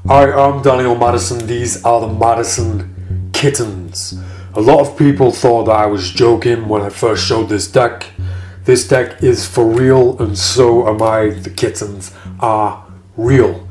Hi, I'm Daniel Madison. These are the Madison Kittens. A lot of people thought that I was joking when I first showed this deck. This deck is for real, and so am I. The kittens are real.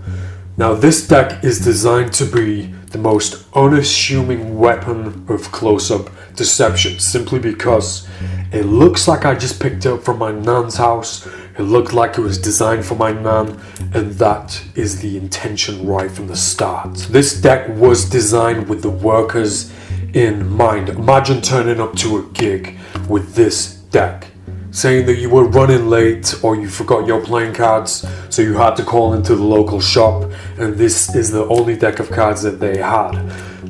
Now, this deck is designed to be the most unassuming weapon of close-up deception, simply because it looks like I just picked it up from my nan's house. It looked like it was designed for my nan, and that is the intention right from the start. This deck was designed with the workers in mind. Imagine turning up to a gig with this deck, saying that you were running late or you forgot your playing cards, so you had to call into the local shop, and this is the only deck of cards that they had.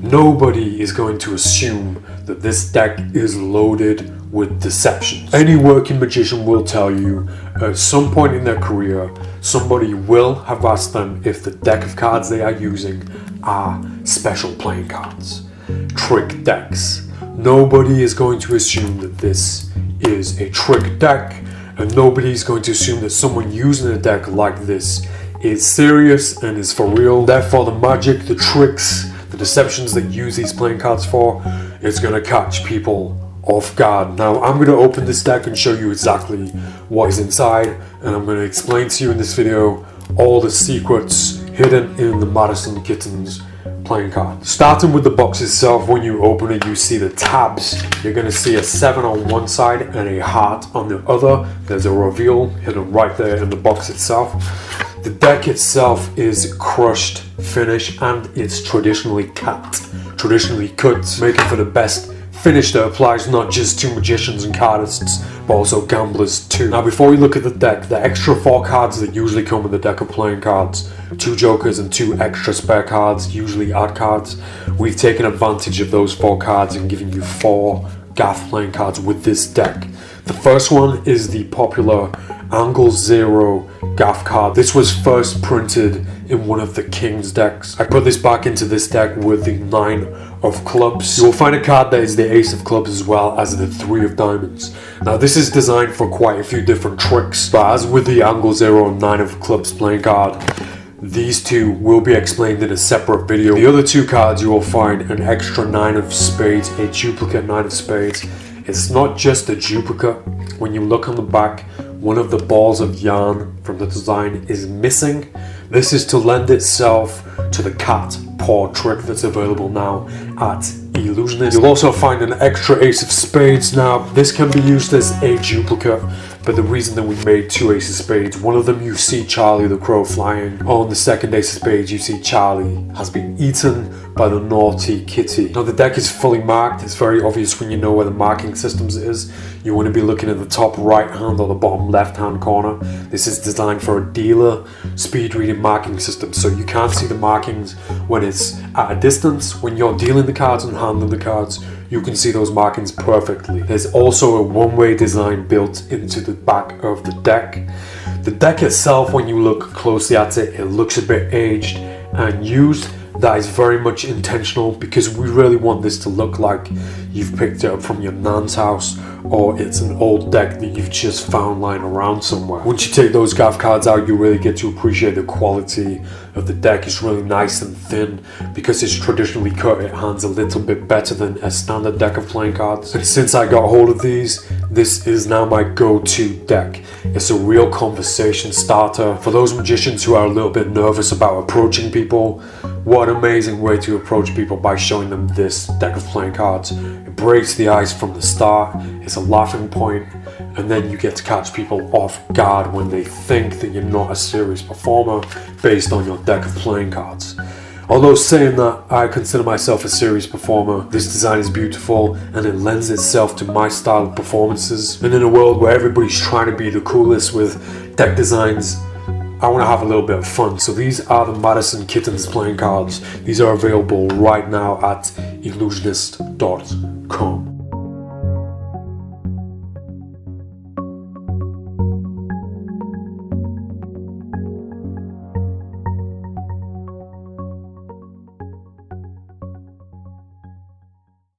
Nobody is going to assume that this deck is loaded with deception. Any working magician will tell you at some point in their career, somebody will have asked them if the deck of cards they are using are special playing cards, trick decks. Nobody is going to assume that this is a trick deck, and nobody is going to assume that someone using a deck like this is serious and is for real. Therefore, the magic, the tricks, the deceptions that use these playing cards for, is going to catch people off guard. Now, I'm going to open this deck and show you exactly what is inside, and I'm going to explain to you in this video all the secrets hidden in the Madison Kittens playing card. Starting with the box itself, when you open it, you see the tabs. You're going to see a 7 on one side and a heart on the other. There's a reveal hidden right there in the box itself. The deck itself is crushed finish, and it's traditionally cut, making for the best finish that applies not just to magicians and cardists, but also gamblers too. Now, before we look at the deck, the extra 4 cards that usually come with the deck of playing cards, 2 jokers and 2 extra spare cards, usually add cards, we've taken advantage of those 4 cards and given you 4 gaff playing cards with this deck. The first one is the popular Angle 0 gaff card. This was first printed in one of the King's decks. I put this back into this deck with the 9 of clubs. You will find a card that is the Ace of clubs as well as the 3 of diamonds. Now, this is designed for quite a few different tricks, but as with the Angle 0 and 9 of clubs playing card, these two will be explained in a separate video. The other 2 cards, you will find an extra 9 of spades, a duplicate 9 of spades. It's not just a duplicate. When you look on the back, one of the balls of yarn from the design is missing. This is to lend itself to the cat paw trick that's available now at Illusionist. You'll also find an extra ace of spades. Now, this can be used as a duplicate, but the reason that we made 2 aces of spades, one of them you see Charlie the Crow flying. On the second ace of spades, you see Charlie has been eaten by the naughty kitty. Now, the deck is fully marked. It's very obvious when you know where the marking systems is. You want to be looking at the top right hand or the bottom left hand corner. This is designed for a dealer speed reading marking system, so you can't see the markings when it's at a distance. When you're dealing the cards and handling the cards, you can see those markings perfectly. There's also a one-way design built into the back of the deck. The deck itself, when you look closely at it, it looks a bit aged and used. That is very much intentional, because we really want this to look like you've picked it up from your nan's house, or it's an old deck that you've just found lying around somewhere. Once you take those gaff cards out, you really get to appreciate the quality of the deck. It's really nice and thin. Because it's traditionally cut, it hands a little bit better than a standard deck of playing cards. And since I got hold of these, this is now my go-to deck. It's a real conversation starter for those magicians who are a little bit nervous about approaching people. What an amazing way to approach people, by showing them this deck of playing cards. It breaks the ice from the start. It's a laughing point, and then you get to catch people off guard when they think that you're not a serious performer based on your deck of playing cards. Although saying that, I consider myself a serious performer. This design is beautiful, and it lends itself to my style of performances. And in a world where everybody's trying to be the coolest with deck designs, I want to have a little bit of fun. So these are the Madison Kittens playing cards. These are available right now at illusionist.com.